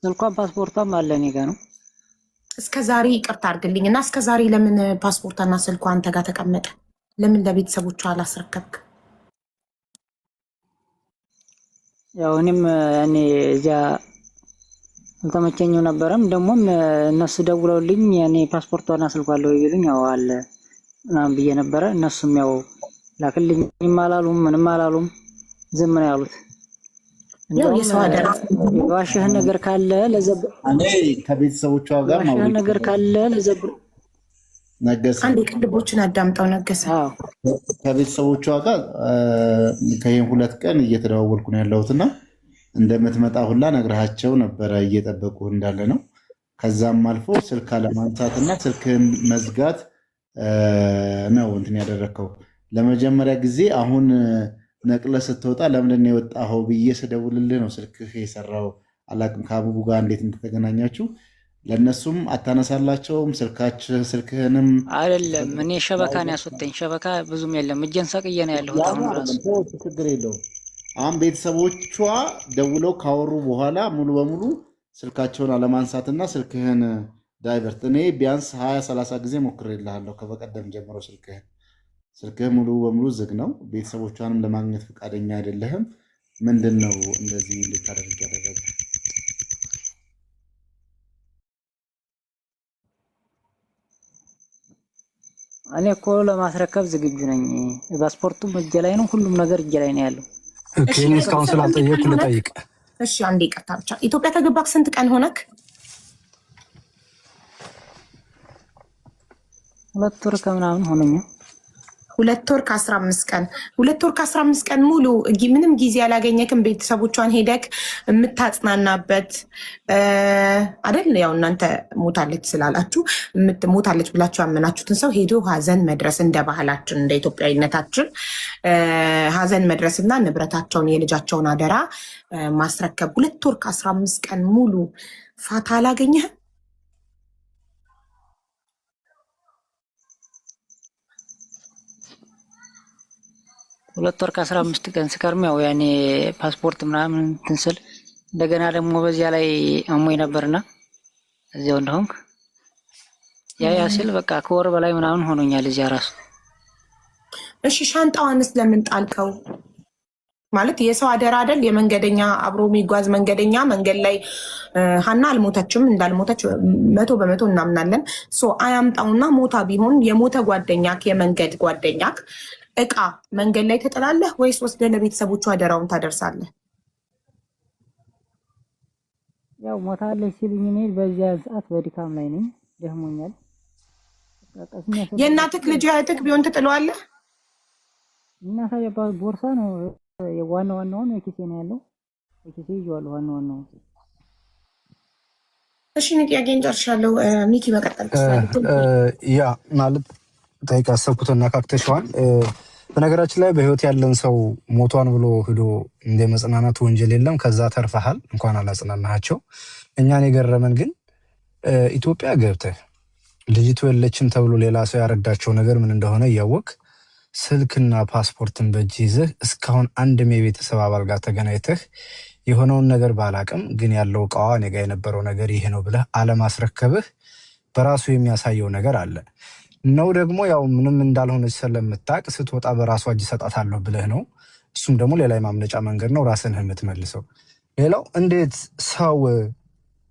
ስልኳን ፓስፖርቷም አለ እኔ ጋር ነው። እስከዛሬ ይቅርታ አድርግልኝና እስከዛሬ ለምን ፓስፖርቷና ስልኳ አንተ ጋር ተቀመጠ? ለምን ለቤተሰቦቿ አላስረከብክ? ያው እኔም ያኔ እዚያ አልተመቸኝም ነበርም። ደግሞም እነሱ ደውለውልኝ ያኔ ፓስፖርቷና ስልኳ አለው ይሉኝ ያው አለ ምናምን ብዬ ነበረ። እነሱም ያው ላክልኝም አላሉም ምንም አላሉም፣ ዝም ነው ያሉት። ያው የሰው አደራ ዋሽህ ነገር ካለ ለዘብ እኔ ከቤተሰቦቿ ጋር ዋሽህ ነገር ካለ ለዘብ ነገሰ አንዴ ቅድቦችን አዳምጠው ነገሰ ከቤተሰቦቿ ጋር ከይሄን 2 ቀን እየተደዋወልኩ ነው ያለሁትና እንደምትመጣ ሁላ ነግራቸው ነበረ እየጠበቁ እንዳለ ነው። ከዛም አልፎ ስልክ አለማንሳትና ስልክን መዝጋት ነው እንትን ያደረከው። ለመጀመሪያ ጊዜ አሁን ነቅለ ስትወጣ ለምን ነው የወጣኸው ብዬ ስደውልልህ ነው ስልክህ የሰራው። አላቅም ከአቡቡ ጋር እንዴት እንደተገናኛችሁ። ለነሱም አታነሳላቸውም ስልክህንም አይደለም። እኔ ሸበካን ያስወጣኝ ሸበካ ብዙም የለም። እጄን ሰቅዬ ነው ያለሁት አሁን ራሱ። ችግር የለውም። አሁን ቤተሰቦቿ ደውለው ካወሩ በኋላ ሙሉ በሙሉ ስልካቸውን አለማንሳትና ስልክህን ዳይቨርት እኔ ቢያንስ 20-30 ጊዜ ሞክሬልሃለሁ ከበቀደም ጀምሮ ስልክህ ሙሉ በሙሉ ዝግ ነው። ቤተሰቦቿንም ለማግኘት ፈቃደኛ አይደለህም። ምንድን ነው እንደዚህ እንድታደርግ ያደረገ? እኔ እኮ ለማስረከብ ዝግጁ ነኝ። ፓስፖርቱም እጄ ላይ ነው፣ ሁሉም ነገር እጄ ላይ ነው ያለው። ኦኬ እኔ እስካሁን ስላልጠየቅኩ ልጠይቅ። እሺ አንዴ ይቅርታ ብቻ። ኢትዮጵያ ከገባክ ስንት ቀን ሆነክ? 2 ወር ከምናምን ሆነኛል። 2 ወር ከ15 ቀን 2 ወር ከ15 ቀን ሙሉ ምንም ጊዜ ያላገኘክም ቤተሰቦቿን ሄደክ የምታጽናናበት አይደል? ያው እናንተ ሞታለች ስላላችሁ ሞታለች ብላችሁ ያመናችሁትን ሰው ሄዶ ሀዘን መድረስ እንደ ባህላችን እንደ ኢትዮጵያዊነታችን ሀዘን መድረስና ንብረታቸውን የልጃቸውን አደራ ማስረከብ 2 ወር ከ15 ቀን ሙሉ ፋታ አላገኘህም? 2 ወር ከ15 ቀን ስከርም ያው ያኔ ፓስፖርት ምናምን ትንስል እንደገና ደግሞ በዚያ ላይ አሞኝ ነበርና እዚያው እንደሆንክ ያ ሲል በቃ ከወር በላይ ምናምን ሆኖኛል እዚያ ራሱ። እሺ ሻንጣዋንስ ለምን ጣልከው? ማለት የሰው አደራ አይደል? የመንገደኛ አብሮ የሚጓዝ መንገደኛ መንገድ ላይ ሀና አልሞተችም፣ እንዳልሞተች 100% እናምናለን። አያምጣውና ሞታ ቢሆን የሞተ ጓደኛክ የመንገድ ጓደኛክ እቃ መንገድ ላይ ተጠላለህ ወይስ ወስደህ ለቤተሰቦቹ አደራውን ታደርሳለህ? ያው ሞታለች ሲሉኝ እኔ በዚያ ሰዓት በድካም ላይ ነኝ፣ ደህሞኛል። የእናትህ ልጅ እህትህ ቢሆን ትጥለዋለህ? እናታ ቦርሳ ነው ዋናውን ኪሴ ነው ያለው፣ ኪሴ ይዤዋለሁ ዋናውን። እሺ እኔ ጥያቄን ጨርሻለሁ። ሚኪ መቀጠል ያ ማለት ጠይቅ አሰብኩትና ካክተሽዋን በነገራችን ላይ በህይወት ያለን ሰው ሞቷን ብሎ ሄዶ እንደ መጽናናት ወንጀል የለም። ከዛ ተርፈሃል፣ እንኳን አላጽናናቸው። እኛን የገረመን ግን ኢትዮጵያ ገብተህ ልጅቱ የለችም ተብሎ ሌላ ሰው ያረዳቸው ነገር ምን እንደሆነ እያወቅ ስልክና ፓስፖርትን በእጅ ይዘህ እስካሁን አንድም የቤተሰብ አባል ጋር ተገናኝተህ የሆነውን ነገር ባላቅም ግን ያለው እቃዋ እኔ ጋ የነበረው ነገር ይሄ ነው ብለህ አለማስረከብህ በራሱ የሚያሳየው ነገር አለ ነው። ደግሞ ያው ምንም እንዳልሆነች ስለምታቅ ስትወጣ በራሷ እጅ ሰጣታለሁ ብለህ ነው። እሱም ደግሞ ሌላ የማምለጫ መንገድ ነው፣ ራስን የምትመልሰው። ሌላው እንዴት ሰው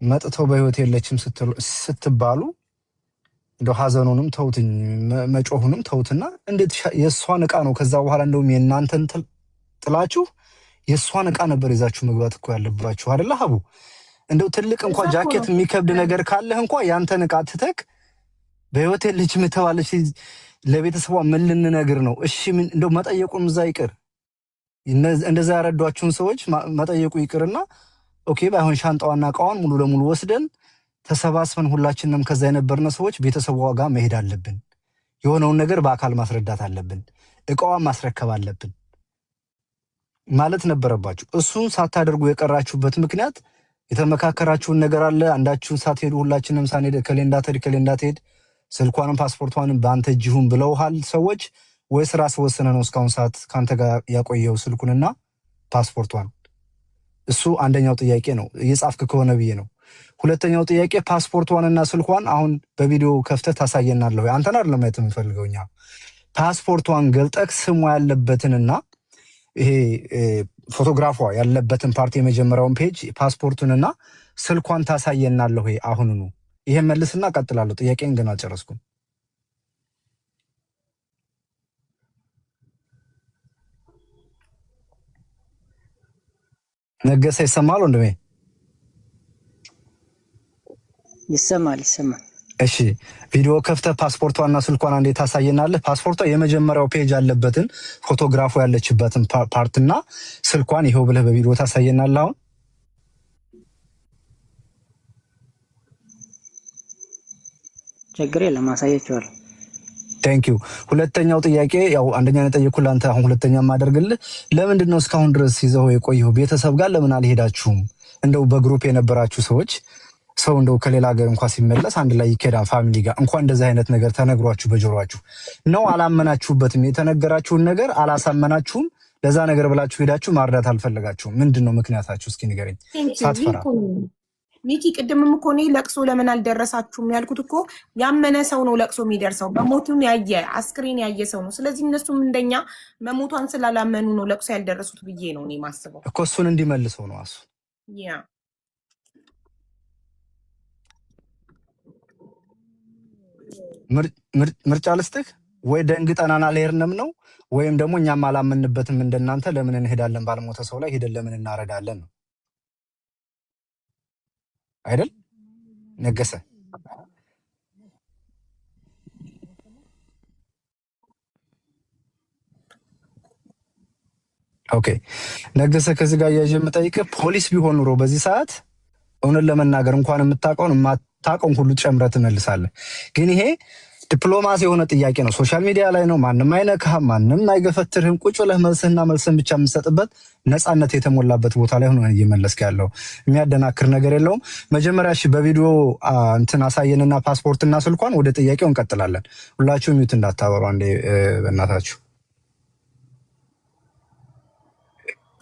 መጥተው በህይወት የለችም ስትባሉ እንደው ሀዘኑንም ተውትኝ መጮሁንም ተውትና እንዴት የእሷን እቃ ነው ከዛ በኋላ እንደውም የእናንተን ጥላችሁ የእሷን እቃ ነበር ይዛችሁ መግባት እኮ ያለባችሁ አይደለ ሀቡ? እንደው ትልቅ እንኳን ጃኬት የሚከብድ ነገር ካለህ እንኳን ያንተን እቃ ትተክ በህይወት የለችም ተባለች ለቤተሰቧ ምን ልንነግር ነው? እሺ ምን እንደው መጠየቁን እዛ ይቅር፣ እንደዛ ያረዷችሁን ሰዎች መጠየቁ ይቅርና ኦኬ ባይሆን ሻንጣዋና እቃዋን ሙሉ ለሙሉ ወስደን ተሰባስበን ሁላችንም ከዛ የነበርነ ሰዎች ቤተሰቧ ጋር መሄድ አለብን። የሆነውን ነገር በአካል ማስረዳት አለብን። እቃዋን ማስረከብ አለብን ማለት ነበረባችሁ። እሱን ሳታደርጉ የቀራችሁበት ምክንያት የተመካከራችሁን ነገር አለ። አንዳችሁን ሳትሄዱ ሁላችንም ሳንሄድ ከሌንዳትሄድ ስልኳንም ፓስፖርቷንም በአንተ እጅ ይሁን ብለውሃል ሰዎች፣ ወይስ ራስ ወሰነ ነው እስካሁን ሰዓት ካንተ ጋር ያቆየው ስልኩንና ፓስፖርቷን? እሱ አንደኛው ጥያቄ ነው። እየጻፍክ ከሆነ ብዬ ነው። ሁለተኛው ጥያቄ ፓስፖርቷንና ስልኳን አሁን በቪዲዮ ከፍተህ ታሳየናለህ ወይ? አንተን አይደለም ማየት የምፈልገው እኛ። ፓስፖርቷን ገልጠህ ስሟ ያለበትንና ይሄ ፎቶግራፏ ያለበትን ፓርቲ የመጀመሪያውን ፔጅ ፓስፖርቱንና ስልኳን ታሳየናለህ ወይ አሁኑኑ? ይሄን መልስና ቀጥላለሁ። ጥያቄን ግን አልጨረስኩም። ነገሰ ይሰማል ወንድሜ? ይሰማል። እሺ ቪዲዮ ከፍተህ ፓስፖርቷና ስልኳን አንዴ ታሳየናለህ። ፓስፖርቷ የመጀመሪያው ፔጅ ያለበትን ፎቶግራፉ ያለችበትን ፓርትና ስልኳን ይሄው ብለህ በቪዲዮ ታሳየናለህ። አሁን ችግር የለም አሳያችኋለሁ። ቴንክ ዩ። ሁለተኛው ጥያቄ ያው አንደኛ ነው ጠየቅኩህ ለአንተ፣ አሁን ሁለተኛ ማደርግልህ ለምንድን ነው እስካሁን ድረስ ይዘው የቆየው? ቤተሰብ ጋር ለምን አልሄዳችሁም? እንደው በግሩፕ የነበራችሁ ሰዎች ሰው እንደው ከሌላ ሀገር እንኳን ሲመለስ አንድ ላይ ይኬዳል ፋሚሊ ጋር እንኳን እንደዚህ አይነት ነገር ተነግሯችሁ በጆሮአችሁ ነው? አላመናችሁበትም? የተነገራችሁን ነገር አላሳመናችሁም? ለዛ ነገር ብላችሁ ሄዳችሁ ማርዳት አልፈለጋችሁም? ምንድን ነው ምክንያታችሁ? እስኪ ንገረኝ ሳትፈራ። ሚኪ ቅድምም እኮ እኔ ለቅሶ ለምን አልደረሳችሁም ያልኩት እኮ ያመነ ሰው ነው ለቅሶ የሚደርሰው፣ በሞቱን ያየ አስክሬን ያየ ሰው ነው። ስለዚህ እነሱም እንደኛ መሞቷን ስላላመኑ ነው ለቅሶ ያልደረሱት ብዬ ነው እኔ ማስበው እኮ እሱን እንዲመልሰው ነው አሱ። ያ ምርጫ ልስጥህ ወይ? ደንግጠናና አልሄድንም ነው ወይም ደግሞ እኛም አላመንበትም እንደናንተ ለምን እንሄዳለን? ባልሞተ ሰው ላይ ሄደን ለምን እናረዳለን ነው አይደል? ነገሰ ኦኬ። ነገሰ ከዚህ ጋር ያየ የምጠይቅህ ፖሊስ ቢሆን ኑሮ በዚህ ሰዓት እውነት ለመናገር እንኳን የምታውቀውን የማታውቀውን ሁሉ ጨምረህ ትመልሳለህ። ግን ይሄ ዲፕሎማሲ የሆነ ጥያቄ ነው። ሶሻል ሚዲያ ላይ ነው። ማንም አይነካህም፣ ማንም አይገፈትርህም። ቁጭ ብለህ መልስህና መልስህን ብቻ የምትሰጥበት ነፃነት የተሞላበት ቦታ ላይ ሆነ እየመለስክ ያለው የሚያደናክር ነገር የለውም። መጀመሪያ እሺ በቪዲዮ እንትን አሳየንና ፓስፖርትና ስልኳን፣ ወደ ጥያቄው እንቀጥላለን። ሁላችሁም ሚዩት እንዳታበሩ አንዴ በእናታችሁ።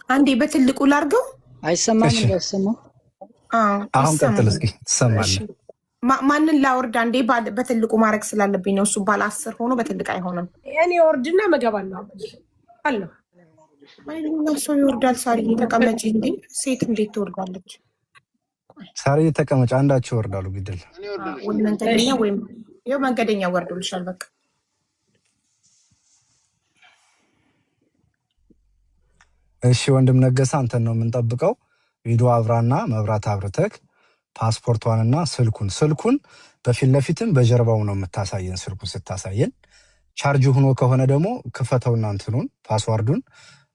አንዴ በትልቁ ላድርገው። አይሰማም? እንዳይሰማው አሁን ቀጥል እስኪ። ትሰማለህ? ማንን ላወርድ? አንዴ በትልቁ ማድረግ ስላለብኝ ነው። እሱ ባለ 10 ሆኖ በትልቅ አይሆንም። እኔ ወርድና መገባለሁ አለሁ። ማንኛውም ሰው ይወርዳል። ሳሪ ተቀመጪ። እንዴ ሴት እንዴት ትወርዳለች? ሳሪ ተቀመጭ። አንዳቸው ይወርዳሉ። ግድል ወይ መንገደኛ ወይም ይኸው መንገደኛ ወርዶልሻል። በቃ እሺ ወንድም ነገሰ አንተን ነው የምንጠብቀው። ቪዲዮ አብራና መብራት አብርተክ ፓስፖርቷንና ስልኩን በፊት ለፊትም በጀርባው ነው የምታሳየን። ስልኩን ስታሳየን ቻርጅ ሆኖ ከሆነ ደግሞ ክፈተውና እንትኑን ፓስዋርዱን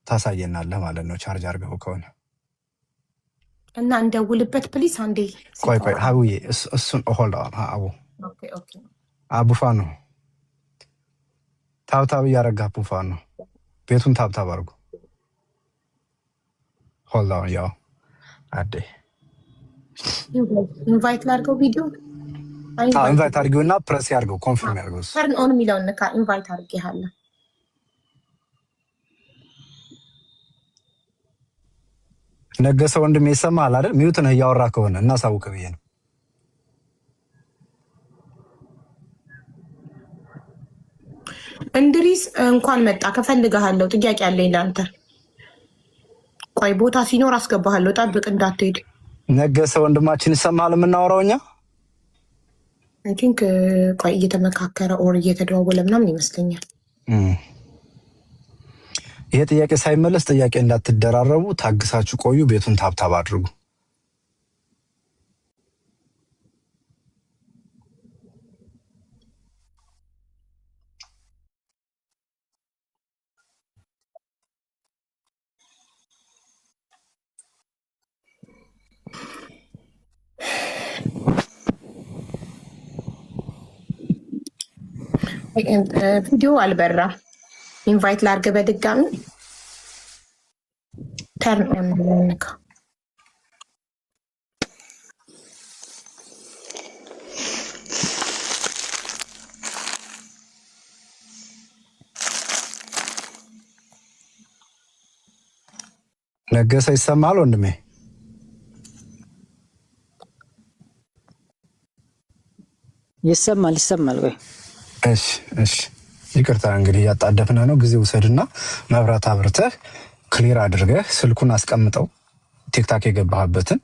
ታሳየናለህ ማለት ነው። ቻርጅ አድርገው ከሆነ እና እንደውልበት ፕሊስ። አንዴ ቆይ ሀቡዬ እሱን ሆልድ አቡፋን ነው ታብታብ እያደረግህ አቡፋን ነው ቤቱን ታብታብ አድርጉ። ሆልድ ያው አዴ ኢንቫይት ላድርገው። ቪዲዮ ኢንቫይት አድርጊውና ፕረስ ያድርገው፣ ኮንፊርም ያድርገው። ተርን ኦን የሚለውን ንካ። ኢንቫይት አድርጌሃለሁ። ነገሰ ወንድሜ ይሰማሃል አይደል? ሚዩት ነህ እያወራ ከሆነ እናሳውቅ ብዬ ነው። እንድሪስ እንኳን መጣ። ከፈልግሃለሁ። ጥያቄ አለኝ ለአንተ። ቆይ ቦታ ሲኖር አስገባሃለሁ። ጠብቅ እንዳትሄድ። ነገሰ ወንድማችን ይሰማሃል? የምናወራው እኛ አይ ቲንክ ቆይ እየተመካከረ ኦር እየተደዋወለ ምናምን ይመስለኛል። ይሄ ጥያቄ ሳይመለስ ጥያቄ እንዳትደራረቡ ታግሳችሁ ቆዩ። ቤቱን ታብታብ አድርጉ። ቪዲዮ አልበራ። ኢንቫይት ላድርግ በድጋሚ። ተርን ኦን ንካ። ነገሰ ይሰማል ወንድሜ? ይሰማል ወይ? እሺ ይቅርታ እንግዲህ ያጣደፍና ነው። ጊዜ ውሰድና መብራት አብርተህ ክሊር አድርገህ ስልኩን አስቀምጠው ቲክታክ የገባህበትን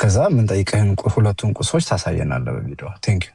ከዛ ምን ጠይቀህን ሁለቱን ቁሶች ታሳየናለህ በቪዲዮ። ቴንክ ዩ